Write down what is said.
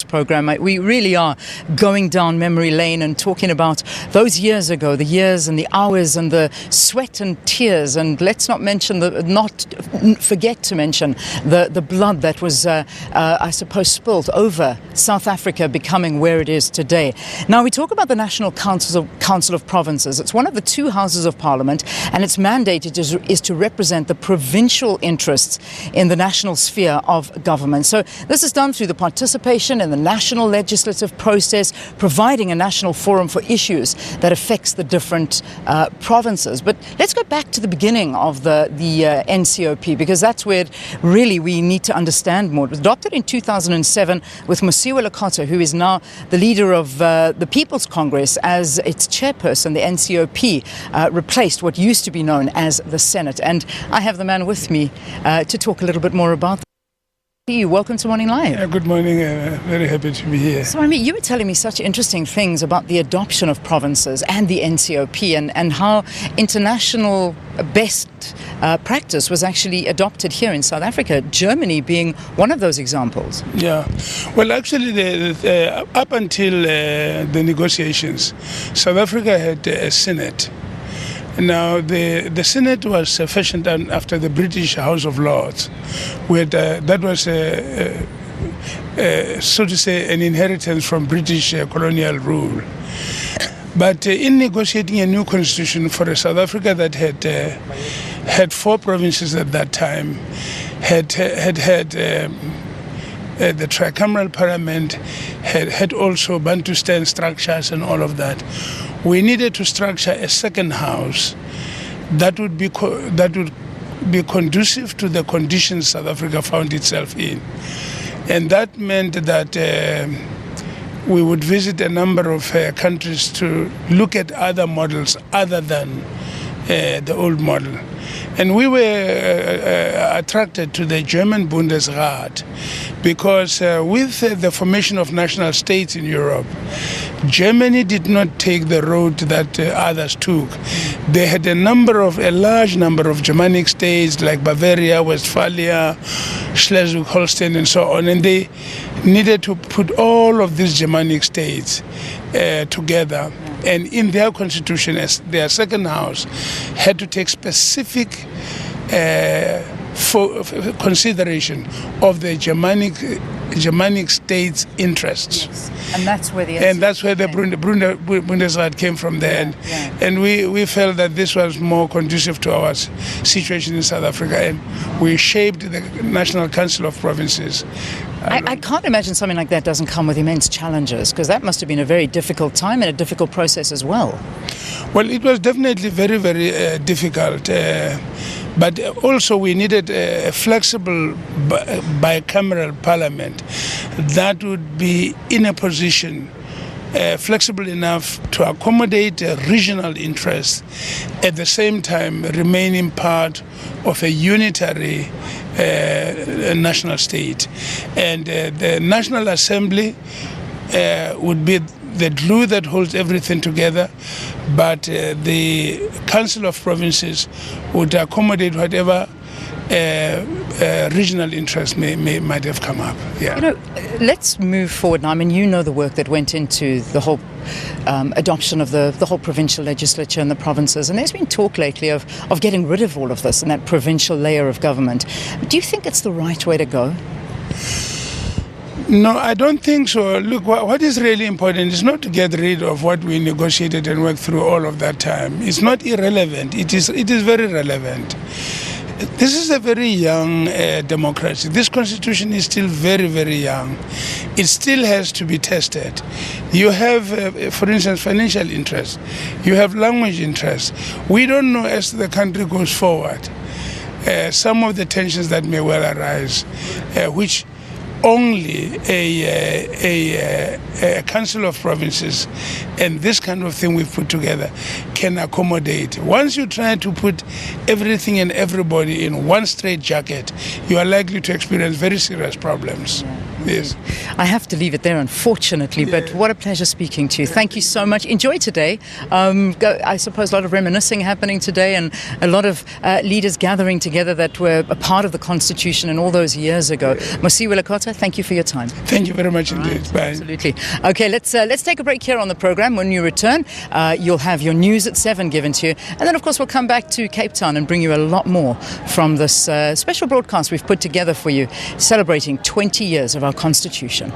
program. We really are going down memory lane and talking about those years ago, the years and the hours and the sweat and tears. And let's not forget to mention the blood that was, I suppose, spilt over South Africa becoming where it is today. Now, we talk about the National Council of Provinces. It's one of the two houses of Parliament, and its mandate is to represent the provincial interests in the national sphere of government. So this is done through the participation in the national legislative process, providing a national forum for issues that affects the different provinces. But let's go back to the beginning of the NCOP, because that's where really we need to understand more. It was adopted in 2007 with Mosiuoa Lekota, who is now the leader of the People's Congress, as its chairperson. The NCOP replaced what used to be known as the Senate. And I have the man with me to talk a little bit more about that. Welcome to Morning Live. Good morning. Very happy to be here. So, you were telling me such interesting things about the adoption of provinces and the NCOP and how international best practice was actually adopted here in South Africa, Germany being one of those examples. Yeah. Well, actually, up until the negotiations, South Africa had a Senate. Now, the Senate was sufficient after the British House of Lords. That was, so to say, an inheritance from British colonial rule. But in negotiating a new constitution for a South Africa that had four provinces at that time, had the tricameral parliament, had also Bantustan structures and all of that, we needed to structure a second house that would be conducive to the conditions South Africa found itself in. And that meant that we would visit a number of countries to look at other models other than the old model. And we were attracted to the German Bundesrat because with the formation of national states in Europe, Germany did not take the road that others took. They had a large number of Germanic states like Bavaria, Westphalia, Schleswig-Holstein, and so on. And they needed to put all of these Germanic states together. And in their constitution, as their second house, had to take specific consideration of the Germanic states' interests. Yes. And that's where the Bundesrat came from there. Yeah. And we felt that this was more conducive to our situation in South Africa, and we shaped the National Council of Provinces. I can't imagine something like that doesn't come with immense challenges, because that must have been a very difficult time and a difficult process as well. Well, it was definitely very, very difficult. But also we needed a flexible bicameral parliament that would be in a position flexible enough to accommodate regional interests, at the same time remaining part of a unitary national state. And the National Assembly would be the glue that holds everything together, but the Council of Provinces would accommodate whatever regional interest might have come up. Yeah. Let's move forward now. You know the work that went into the whole adoption of the whole provincial legislature and the provinces, and there's been talk lately of getting rid of all of this and that provincial layer of government. Do you think it's the right way to go? No, I don't think so. Look, what is really important is not to get rid of what we negotiated and worked through all of that time. It's not irrelevant. It is very relevant. This is a very young democracy. This constitution is still very, very young. It still has to be tested. You have, for instance, financial interests. You have language interests. We don't know as the country goes forward some of the tensions that may well arise, which only a council of provinces and this kind of thing we've put together can accommodate. Once you try to put everything and everybody in one straitjacket, you are likely to experience very serious problems. Yeah. Yes. I have to leave it there, unfortunately, but what a pleasure speaking to you. Thank you so much. Enjoy today. I suppose a lot of reminiscing happening today, and a lot of leaders gathering together that were a part of the Constitution and all those years ago. Mosiuoa Lekota, thank you for your time. Thank you very much indeed. Bye. Absolutely. Okay, let's take a break here on the program. When you return, you'll have your news at 7 given to you, and then of course we'll come back to Cape Town and bring you a lot more from this special broadcast we've put together for you, celebrating 20 years of our Constitution.